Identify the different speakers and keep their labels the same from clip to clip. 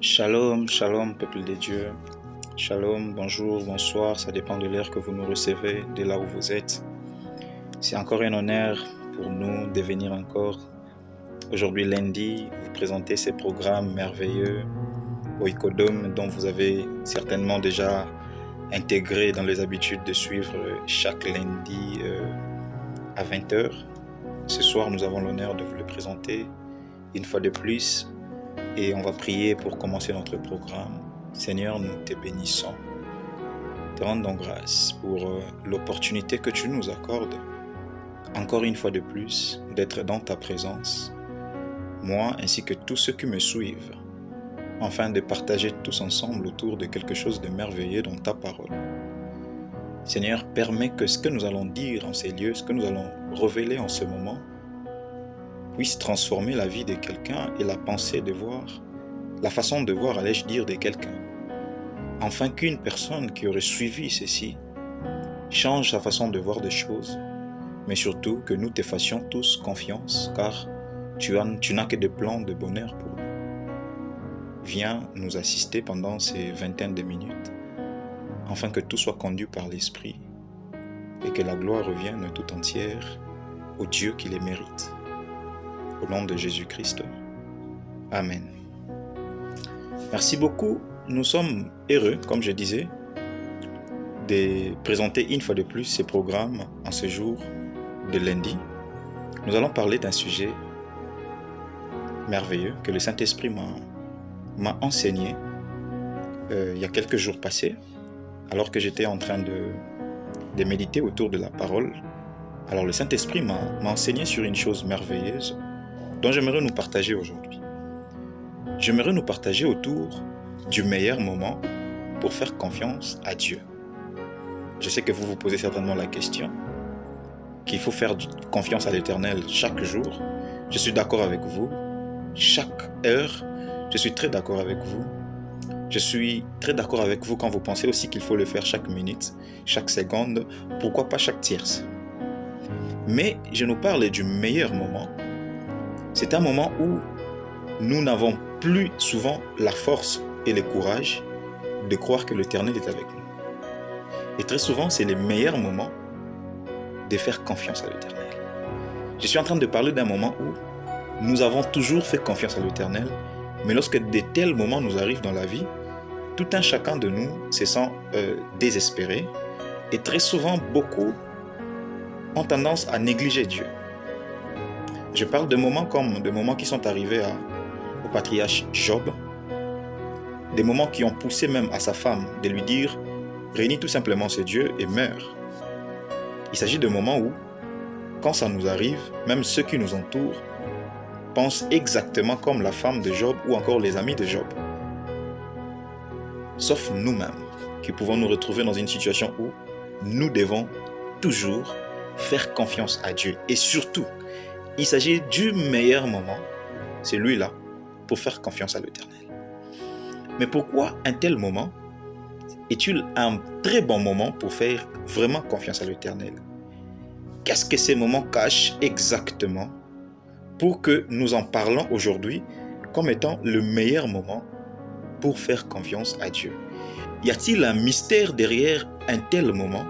Speaker 1: Shalom, shalom, peuple de Dieu. Shalom, bonjour, bonsoir, ça dépend de l'heure que vous nous recevez, de là où vous êtes. C'est encore un honneur pour nous de venir encore aujourd'hui lundi, vous présenter ces programmes merveilleux au Icodome dont vous avez certainement déjà intégré dans les habitudes de suivre chaque lundi à 20h. Ce soir, nous avons l'honneur de vous le présenter une fois de plus. Et on va prier pour commencer notre programme. Seigneur, nous te bénissons. Te rendons grâce pour l'opportunité que tu nous accordes, encore une fois de plus, d'être dans ta présence, moi ainsi que tous ceux qui me suivent, afin de partager tous ensemble autour de quelque chose de merveilleux dans ta parole. Seigneur, permets que ce que nous allons dire en ces lieux, ce que nous allons révéler en ce moment, puisse transformer la vie de quelqu'un et la pensée de voir, la façon de voir, allais-je dire, de quelqu'un. Afin qu'une personne qui aurait suivi ceci change sa façon de voir des choses, mais surtout que nous te fassions tous confiance, car tu n'as que des plans de bonheur pour nous. Viens nous assister pendant ces vingtaines de minutes, afin que tout soit conduit par l'Esprit et que la gloire revienne tout entière au Dieu qui les mérite. Au nom de Jésus-Christ. Amen. Merci beaucoup. Nous sommes heureux, comme je disais, de présenter une fois de plus ces programmes en ce jour de lundi. Nous allons parler d'un sujet merveilleux que le Saint-Esprit m'a enseigné il y a quelques jours passés, alors que j'étais en train de méditer autour de la parole. Alors le Saint-Esprit m'a enseigné sur une chose merveilleuse dont j'aimerais nous partager aujourd'hui. J'aimerais nous partager autour du meilleur moment pour faire confiance à Dieu. Je sais que vous vous posez certainement la question, qu'il faut faire confiance à l'Éternel chaque jour. Je suis d'accord avec vous. Chaque heure, je suis très d'accord avec vous. Je suis très d'accord avec vous quand vous pensez aussi qu'il faut le faire chaque minute, chaque seconde, pourquoi pas chaque tierce. Mais je nous parle du meilleur moment. C'est un moment où nous n'avons plus souvent la force et le courage de croire que l'Éternel est avec nous. Et très souvent, c'est les meilleurs moments de faire confiance à l'Éternel. Je suis en train de parler d'un moment où nous avons toujours fait confiance à l'Éternel, mais lorsque de tels moments nous arrivent dans la vie, tout un chacun de nous se sent désespéré, et très souvent, beaucoup ont tendance à négliger Dieu. Je parle de moments comme des moments qui sont arrivés au patriarche Job, des moments qui ont poussé même à sa femme de lui dire « Réunis tout simplement ce Dieu et meurs ». Il s'agit de moments où, quand ça nous arrive, même ceux qui nous entourent pensent exactement comme la femme de Job ou encore les amis de Job. Sauf nous-mêmes, qui pouvons nous retrouver dans une situation où nous devons toujours faire confiance à Dieu. Et surtout, il s'agit du meilleur moment, celui-là, pour faire confiance à l'Éternel. Mais pourquoi un tel moment est-il un très bon moment pour faire vraiment confiance à l'Éternel? Qu'est-ce que ces moments cachent exactement pour que nous en parlons aujourd'hui comme étant le meilleur moment pour faire confiance à Dieu? Y a-t-il un mystère derrière un tel moment?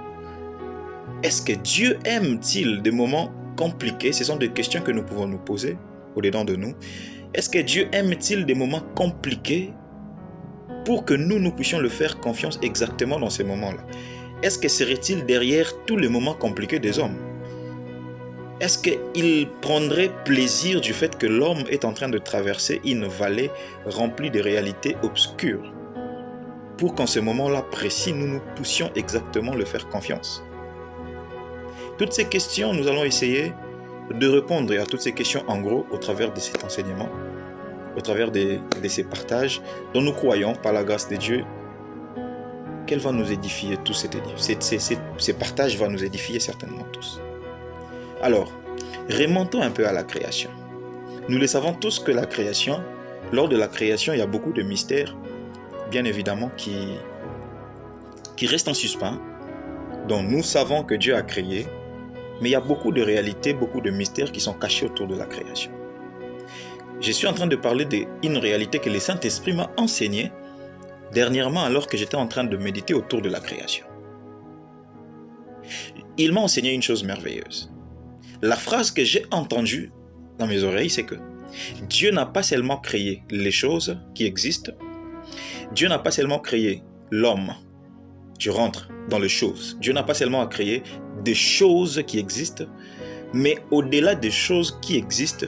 Speaker 1: Est-ce que Dieu aime-t-il des moments compliqués? Ce sont des questions que nous pouvons nous poser au-dedans de nous. Est-ce que Dieu aime-t-il des moments compliqués pour que nous puissions le faire confiance exactement dans ces moments-là? Est-ce que serait-il derrière tous les moments compliqués des hommes? Est-ce qu'il prendrait plaisir du fait que l'homme est en train de traverser une vallée remplie de réalités obscures pour qu'en ce moment-là précis, nous puissions exactement le faire confiance? Toutes ces questions, nous allons essayer de répondre à toutes ces questions en gros au travers de cet enseignement, au travers de ces partages dont nous croyons par la grâce de Dieu qu'elle va nous édifier tous. Ces partages vont nous édifier certainement tous. Alors, remontons un peu à la création. Nous le savons tous que la création, lors de la création, il y a beaucoup de mystères, bien évidemment, qui restent en suspens, dont nous savons que Dieu a créé, mais il y a beaucoup de réalités, beaucoup de mystères qui sont cachés autour de la création. Je suis en train de parler d'une réalité que le Saint-Esprit m'a enseignée dernièrement alors que j'étais en train de méditer autour de la création. Il m'a enseigné une chose merveilleuse. La phrase que j'ai entendue dans mes oreilles, c'est que Dieu n'a pas seulement créé les choses qui existent, Dieu n'a pas seulement créé l'homme. Je rentre dans les choses. Dieu n'a pas seulement créé des choses qui existent, mais au-delà des choses qui existent,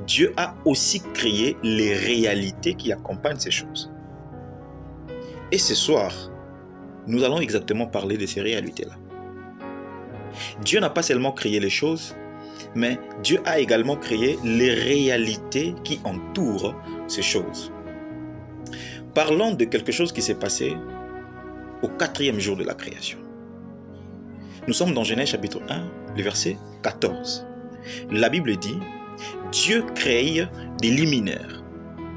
Speaker 1: Dieu a aussi créé les réalités qui accompagnent ces choses. Et ce soir, nous allons exactement parler de ces réalités-là. Dieu n'a pas seulement créé les choses, mais Dieu a également créé les réalités qui entourent ces choses. Parlons de quelque chose qui s'est passé au 4e jour de la création. Nous sommes dans Genèse chapitre 1, le verset 14. La Bible dit, Dieu crée des luminaires.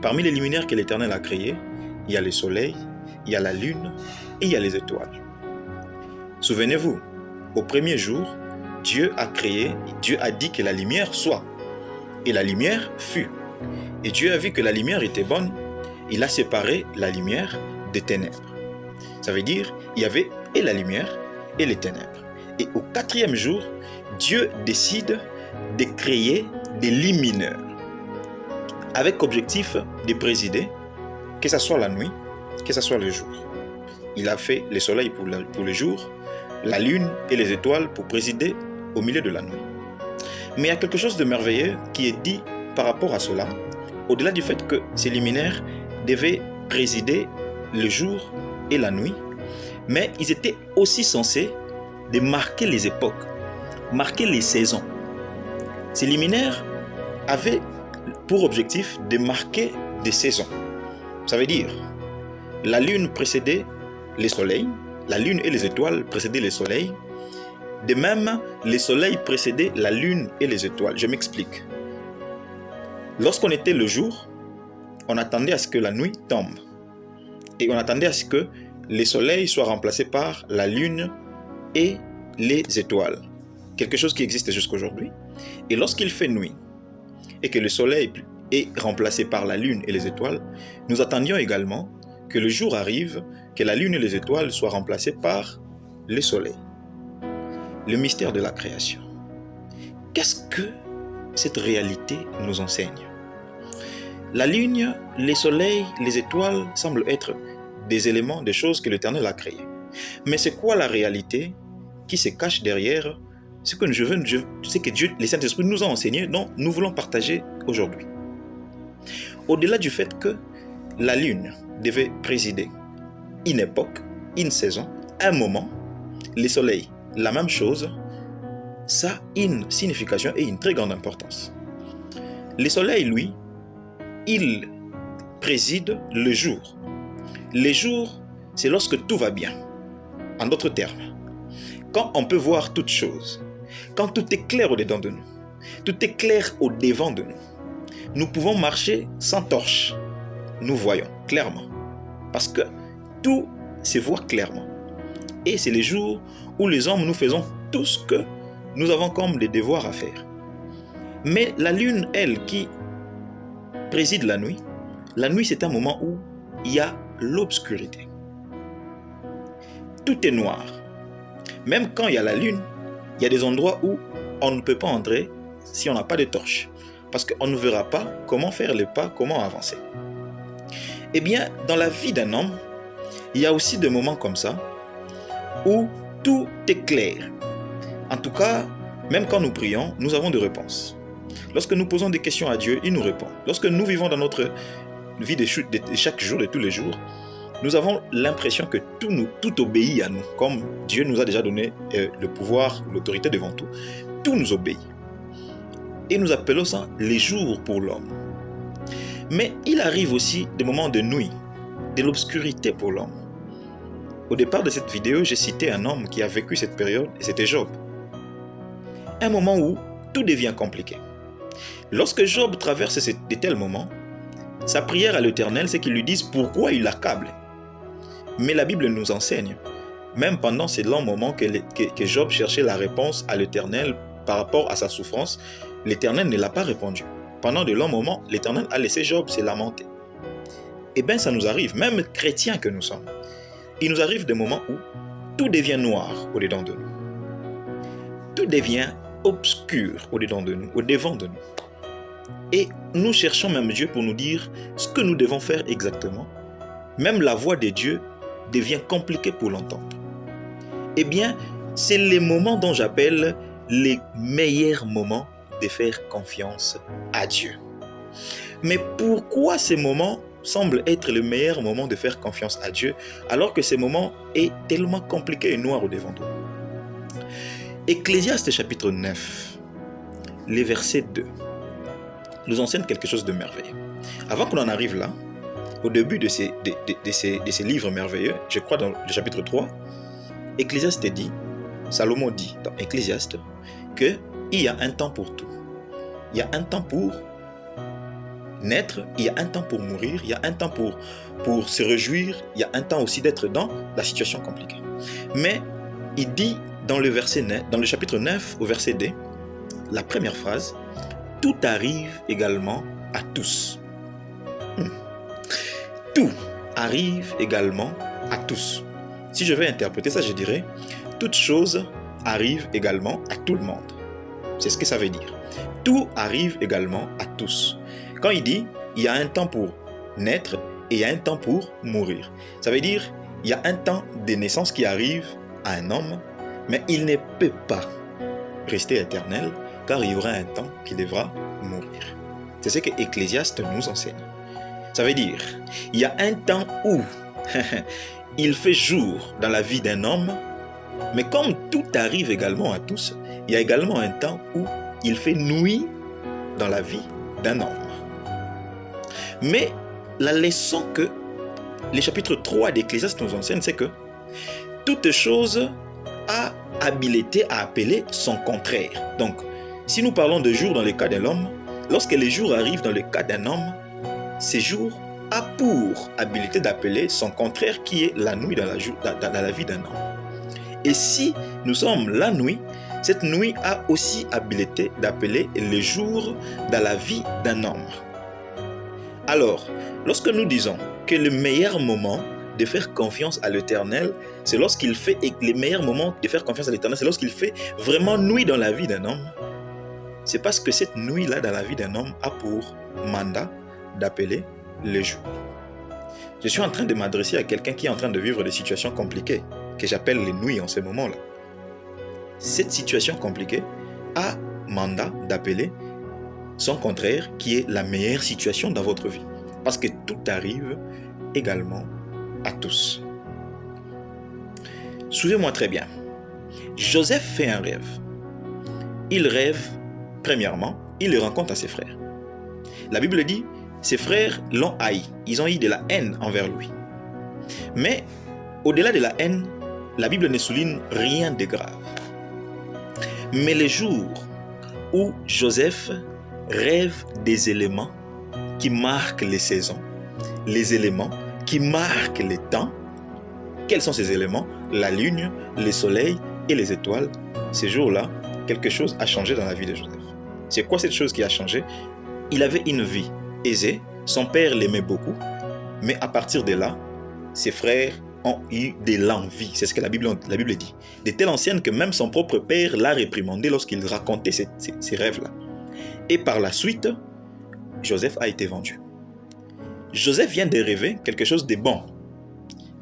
Speaker 1: Parmi les luminaires que l'Éternel a créés, il y a le soleil, il y a la lune et il y a les étoiles. Souvenez-vous, au premier jour, Dieu a dit que la lumière soit. Et la lumière fut. Et Dieu a vu que la lumière était bonne, il a séparé la lumière des ténèbres. Ça veut dire, il y avait et la lumière et les ténèbres. Et au 4e jour, Dieu décide de créer des lumineurs avec objectif de présider, que ce soit la nuit, que ce soit le jour. Il a fait le soleil pour le jour, la lune et les étoiles pour présider au milieu de la nuit. Mais il y a quelque chose de merveilleux qui est dit par rapport à cela, au-delà du fait que ces luminaires devaient présider le jour et la nuit, mais ils étaient aussi censés de marquer les époques, marquer les saisons. Ces luminaires avaient pour objectif de marquer des saisons. Ça veut dire, la lune précédait le soleil, la lune et les étoiles précédaient le soleil. De même, le soleil précédait la lune et les étoiles. Je m'explique. Lorsqu'on était le jour, on attendait à ce que la nuit tombe. Et on attendait à ce que le soleil soit remplacé par la lune et les étoiles. Quelque chose qui existe jusqu'à aujourd'hui. Et lorsqu'il fait nuit et que le soleil est remplacé par la lune et les étoiles, nous attendions également que le jour arrive, que la lune et les étoiles soient remplacées par le soleil. Le mystère de la création. Qu'est-ce que cette réalité nous enseigne? La lune, les soleils, les étoiles semblent être des éléments, des choses que l'Éternel a créées. Mais c'est quoi la réalité qui se cache derrière ce que ce que Dieu, le Saint-Esprit nous a enseigné, dont nous voulons partager aujourd'hui? Au-delà du fait que la lune devait présider une époque, une saison, un moment, le soleil, la même chose, ça a une signification et une très grande importance. Le soleil, lui, il préside le jour. Le jour, c'est lorsque tout va bien. En d'autres termes, quand on peut voir toutes choses, quand tout est clair au-dedans de nous, tout est clair au-devant de nous, nous pouvons marcher sans torche. Nous voyons clairement. Parce que tout se voit clairement. Et c'est les jours où les hommes nous faisons tout ce que nous avons comme des devoirs à faire. Mais la lune, elle, qui préside la nuit c'est un moment où il y a l'obscurité. Tout est noir. Même quand il y a la lune, il y a des endroits où on ne peut pas entrer si on n'a pas de torche. Parce qu'on ne verra pas comment faire les pas, comment avancer. Eh bien, dans la vie d'un homme, il y a aussi des moments comme ça où tout est clair. En tout cas, même quand nous prions, nous avons des réponses. Lorsque nous posons des questions à Dieu, il nous répond. Lorsque nous vivons dans notre vie de chaque jour, de tous les jours, nous avons l'impression que tout obéit à nous. Comme Dieu nous a déjà donné le pouvoir, l'autorité devant tout, tout nous obéit. Et nous appelons ça les jours pour l'homme. Mais il arrive aussi des moments de nuit, de l'obscurité pour l'homme. Au départ de cette vidéo, j'ai cité un homme qui a vécu cette période, et c'était Job. Un moment où tout devient compliqué. Lorsque Job traverse de tels moments, sa prière à l'Éternel, c'est qu'il lui dise pourquoi il l'accable. Mais la Bible nous enseigne, même pendant ces longs moments que Job cherchait la réponse à l'Éternel par rapport à sa souffrance, l'Éternel ne l'a pas répondu. pendant de longs moments, l'Éternel a laissé Job se lamenter. Eh bien, ça nous arrive, même chrétiens que nous sommes. Il nous arrive des moments où tout devient noir au-dedans de nous. Tout devient obscur au-dedans de nous, au-devant de nous. Et nous cherchons même Dieu pour nous dire ce que nous devons faire exactement. Même la voix de Dieu devient compliquée pour l'entendre. Eh bien, c'est les moments dont j'appelle les meilleurs moments de faire confiance à Dieu. Mais pourquoi ces moments semblent être le meilleur moment de faire confiance à Dieu alors que ces moments est tellement compliqué et noir au-devant de nous? Ecclésiaste chapitre 9, les versets 2, nous enseigne quelque chose de merveilleux. Avant qu'on en arrive là, au début de ces livres merveilleux, je crois dans le chapitre 3, Ecclésiaste dit, Salomon dit dans Ecclésiaste, qu'il y a un temps pour tout. Il y a un temps pour naître, il y a un temps pour mourir, il y a un temps pour se réjouir, il y a un temps aussi d'être dans la situation compliquée. Mais il dit dans le chapitre 9 au verset 2, la première phrase, tout arrive également à tous. Tout arrive également à tous. Si je vais interpréter ça, je dirais, toute chose arrive également à tout le monde. C'est ce que ça veut dire. Tout arrive également à tous. Quand il dit, il y a un temps pour naître et il y a un temps pour mourir. Ça veut dire, il y a un temps de naissance qui arrive à un homme, mais il ne peut pas rester éternel, car il y aura un temps qui devra mourir. C'est ce que Ecclésiaste nous enseigne. Ça veut dire, il y a un temps où il fait jour dans la vie d'un homme, mais comme tout arrive également à tous, il y a également un temps où il fait nuit dans la vie d'un homme. Mais la leçon que le chapitre 3 d'Ecclésiaste nous enseigne, c'est que toute chose a habilité à appeler son contraire. Donc, si nous parlons de jour dans le cas de l'homme, lorsque les jours arrivent dans le cas d'un homme, ces jours a pour habilité d'appeler son contraire qui est la nuit dans la vie d'un homme. Et si nous sommes la nuit, cette nuit a aussi habilité d'appeler le jour dans la vie d'un homme. Alors, lorsque nous disons que le meilleur moment de faire confiance à l'Éternel, c'est lorsqu'il fait, et le meilleur moment de faire confiance à l'Éternel, c'est lorsqu'il fait vraiment nuit dans la vie d'un homme, c'est parce que cette nuit-là dans la vie d'un homme a pour mandat d'appeler le jour. Je suis en train de m'adresser à quelqu'un qui est en train de vivre des situations compliquées, que j'appelle les nuits en ce moment-là. Cette situation compliquée a mandat d'appeler son contraire, qui est la meilleure situation dans votre vie. Parce que tout arrive également à tous. Suivez-moi très bien. Joseph fait un rêve. Il rêve, premièrement, il le rencontre à ses frères. La Bible dit, ses frères l'ont haï. Ils ont eu de la haine envers lui. Mais, au-delà de la haine, la Bible ne souligne rien de grave. Mais le jour où Joseph rêve des éléments qui marquent les saisons, les éléments qui marquent les temps, quels sont ces éléments? La lune, le soleil et les étoiles. Ces jours-là, quelque chose a changé dans la vie de Joseph. C'est quoi cette chose qui a changé? Il avait une vie aisée, son père l'aimait beaucoup, mais à partir de là, ses frères ont eu de l'envie. C'est ce que la Bible dit. De telle ancienne que même son propre père l'a réprimandé lorsqu'il racontait ces rêves-là. Et par la suite, Joseph a été vendu. Joseph vient de rêver quelque chose de bon.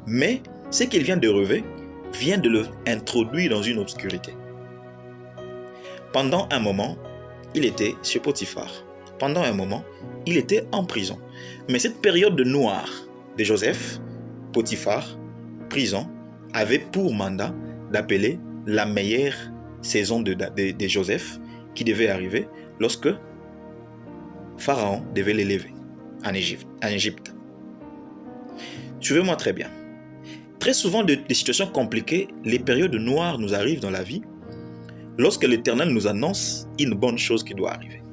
Speaker 1: Mais ce qu'il vient de rêver vient de le introduire dans une obscurité. Pendant un moment, il était chez Potiphar. Pendant un moment, il était en prison. Mais cette période de noir de Joseph, Potiphar, prison, avait pour mandat d'appeler la meilleure saison de Joseph qui devait arriver lorsque Pharaon devait l'élever en Égypte. Suivez-moi très bien. Très souvent, des situations compliquées, les périodes noires nous arrivent dans la vie lorsque l'Éternel nous annonce une bonne chose qui doit arriver.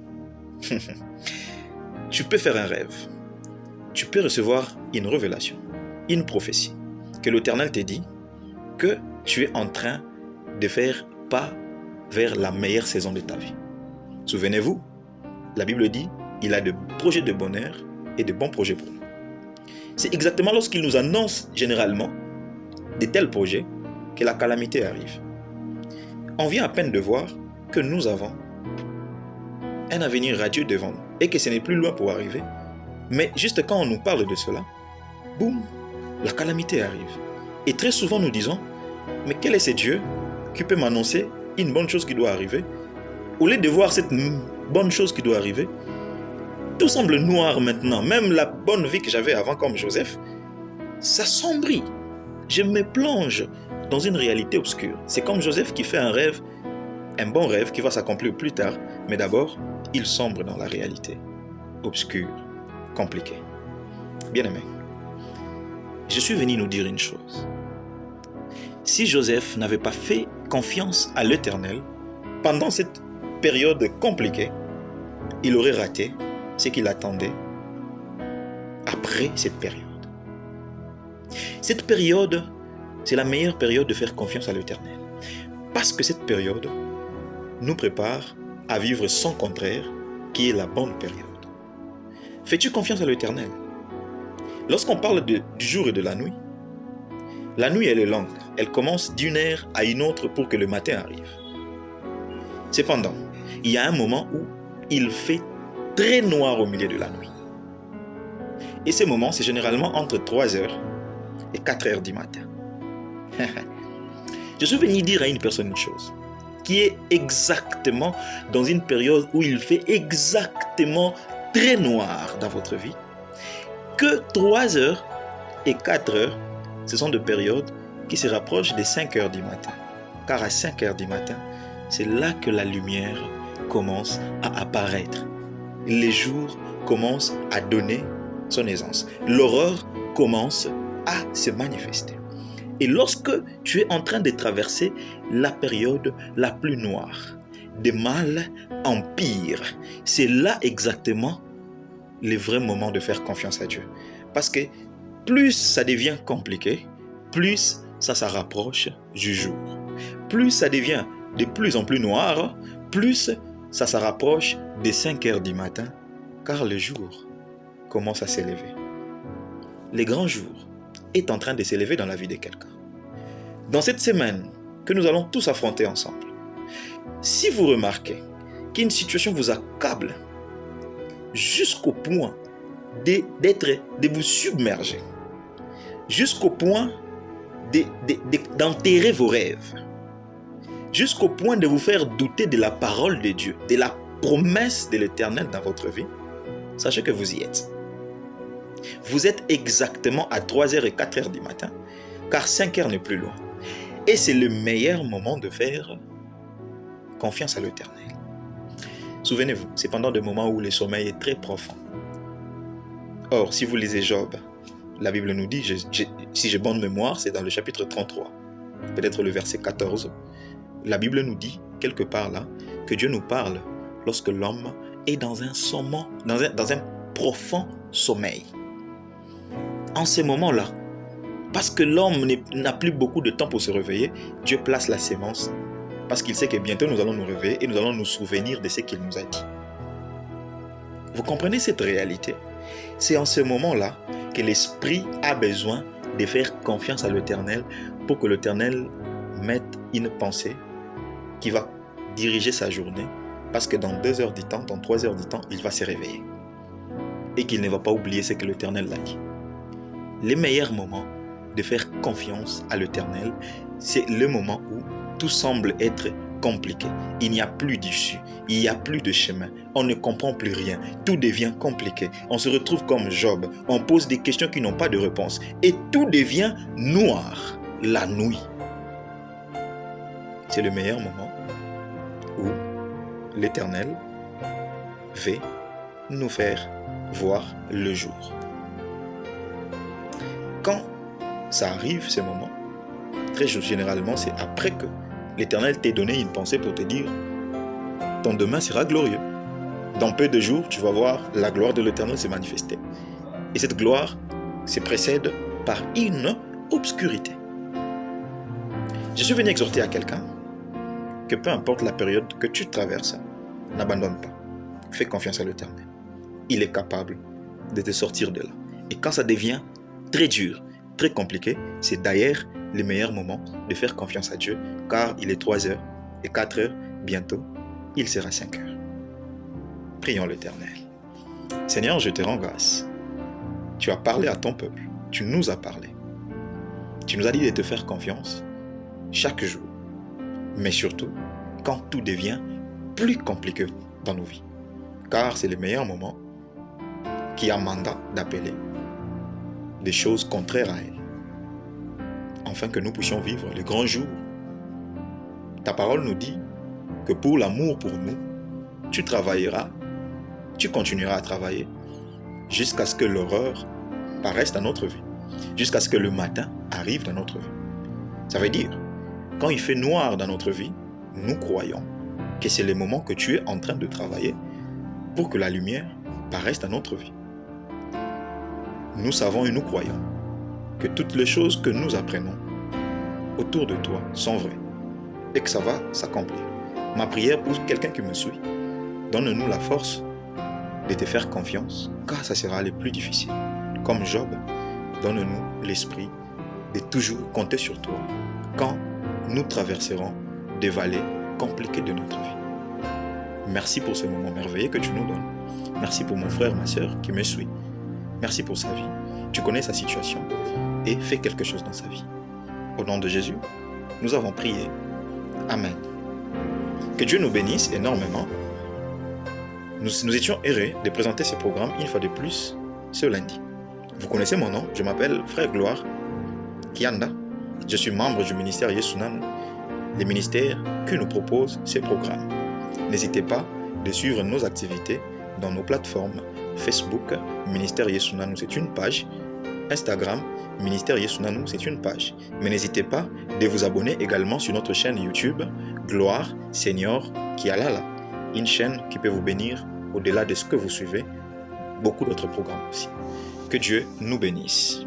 Speaker 1: Tu peux faire un rêve. Tu peux recevoir une révélation, une prophétie, que l'Éternel te dit que tu es en train de faire pas vers la meilleure saison de ta vie. Souvenez-vous, la Bible dit il a de projets de bonheur et de bons projets pour nous. C'est exactement lorsqu'il nous annonce généralement de tels projets que la calamité arrive. On vient à peine de voir que nous avons un avenir radieux devant nous et que ce n'est plus loin pour arriver. Mais juste quand on nous parle de cela, boum, la calamité arrive. Et très souvent nous disons, mais quel est ce Dieu qui peut m'annoncer une bonne chose qui doit arriver? Au lieu de voir cette bonne chose qui doit arriver, tout semble noir maintenant. Même la bonne vie que j'avais avant comme Joseph, ça sombrit. Je me plonge dans une réalité obscure. C'est comme Joseph qui fait un rêve, un bon rêve qui va s'accomplir plus tard, mais d'abord, il sombre dans la réalité obscure, compliquée. Bien-aimé, je suis venu nous dire une chose. Si Joseph n'avait pas fait confiance à l'Éternel pendant cette période compliquée, il aurait raté ce qu'il attendait après cette période. Cette période, c'est la meilleure période de faire confiance à l'Éternel. Parce que cette période nous prépare à vivre son contraire, qui est la bonne période. Fais-tu confiance à l'Éternel? Lorsqu'on parle du jour et de la nuit elle est longue. Elle commence d'une heure à une autre pour que le matin arrive. Cependant, il y a un moment où il fait très noir au milieu de la nuit. Et ce moment, c'est généralement entre 3h et 4h du matin. Je suis venu dire à une personne une chose, qui est exactement dans une période où il fait exactement très noir dans votre vie, que 3h et 4h, ce sont des périodes qui se rapprochent des 5h du matin. Car à 5h du matin, c'est là que la lumière commence à apparaître. Les jours commencent à donner son aisance. L'aurore commence à se manifester. Et lorsque tu es en train de traverser la période la plus noire, de mal en pire, c'est là exactement le vrai moment de faire confiance à Dieu. Parce que plus ça devient compliqué, plus ça se rapproche du jour. Plus ça devient de plus en plus noir, plus ça se rapproche des 5h du matin, car le jour commence à s'élever. Le grand jour est en train de s'élever dans la vie de quelqu'un. Dans cette semaine que nous allons tous affronter ensemble, si vous remarquez qu'une situation vous accable jusqu'au point de vous submerger, jusqu'au point d'enterrer vos rêves, jusqu'au point de vous faire douter de la parole de Dieu, de la promesse de l'Éternel dans votre vie, sachez que vous y êtes. Vous êtes exactement à 3h et 4h du matin, car 5h n'est plus loin. Et c'est le meilleur moment de faire confiance à l'Éternel. Souvenez-vous, c'est pendant des moments où le sommeil est très profond. Or, si vous lisez Job, la Bible nous dit, si j'ai bonne mémoire, c'est dans le chapitre 33, peut-être le verset 14, la Bible nous dit, quelque part là, que Dieu nous parle lorsque l'homme est dans un profond sommeil. En ces moments-là, parce que l'homme n'a plus beaucoup de temps pour se réveiller, Dieu place la sémence parce qu'il sait que bientôt nous allons nous réveiller et nous allons nous souvenir de ce qu'il nous a dit. Vous comprenez cette réalité? C'est en ce moment-là que l'Esprit a besoin de faire confiance à l'Éternel pour que l'Éternel mette une pensée qui va diriger sa journée, parce que dans 2 heures du temps, dans 3 heures du temps, il va se réveiller et qu'il ne va pas oublier ce que l'Éternel l'a dit. Les meilleurs moments de faire confiance à l'Éternel, c'est le moment où tout semble être compliqué. Il n'y a plus d'issue, il n'y a plus de chemin, on ne comprend plus rien, tout devient compliqué. On se retrouve comme Job, on pose des questions qui n'ont pas de réponse et tout devient noir, la nuit. C'est le meilleur moment où l'Éternel veut nous faire voir le jour. Quand ça arrive, ce moment, très généralement, c'est après que l'Éternel t'ait donné une pensée pour te dire « Ton demain sera glorieux. Dans peu de jours, tu vas voir la gloire de l'Éternel se manifester. » Et cette gloire se précède par une obscurité. Je suis venu exhorter à quelqu'un que peu importe la période que tu traverses, n'abandonne pas. Fais confiance à l'Éternel. il est capable de te sortir de là. Et quand ça devient très dur, très compliqué, c'est d'ailleurs le meilleur moment de faire confiance à Dieu, car il est 3 heures et 4 heures, bientôt, il sera 5 heures. Prions l'Éternel. Seigneur, je te rends grâce. Tu as parlé à ton peuple, tu nous as parlé. Tu nous as dit de te faire confiance chaque jour, mais surtout quand tout devient plus compliqué dans nos vies. Car c'est le meilleur moment qui a mandat d'appeler des choses contraires à elle, afin que nous puissions vivre les grands jours. Ta parole nous dit que pour l'amour pour nous, tu travailleras, tu continueras à travailler jusqu'à ce que l'horreur paraisse dans notre vie, jusqu'à ce que le matin arrive dans notre vie. Ça veut dire, quand il fait noir dans notre vie, nous croyons que c'est le moment que tu es en train de travailler pour que la lumière paraisse dans notre vie. Nous savons et nous croyons que toutes les choses que nous apprenons autour de toi sont vraies et que ça va s'accomplir. Ma prière pour quelqu'un qui me suit, donne-nous la force de te faire confiance, car ça sera le plus difficile. Comme Job, donne-nous l'esprit de toujours compter sur toi quand nous traverserons des vallées compliquées de notre vie. Merci pour ce moment merveilleux que tu nous donnes. Merci pour mon frère, ma soeur qui me suit. Merci pour sa vie. Tu connais sa situation et fais quelque chose dans sa vie. Au nom de Jésus, nous avons prié. Amen. Que Dieu nous bénisse énormément. Nous étions heureux de présenter ce programme une fois de plus ce lundi. Vous connaissez mon nom, je m'appelle Frère Gloire Kianda. Je suis membre du ministère Yesu Nanu, le ministère qui nous propose ces programmes. N'hésitez pas de suivre nos activités dans nos plateformes Facebook, Ministère Yesu Nanu, c'est une page. Instagram, Ministère Yesu Nanu, c'est une page. Mais n'hésitez pas de vous abonner également sur notre chaîne YouTube, Gloire Seigneur Kialala. Une chaîne qui peut vous bénir au-delà de ce que vous suivez. Beaucoup d'autres programmes aussi. Que Dieu nous bénisse.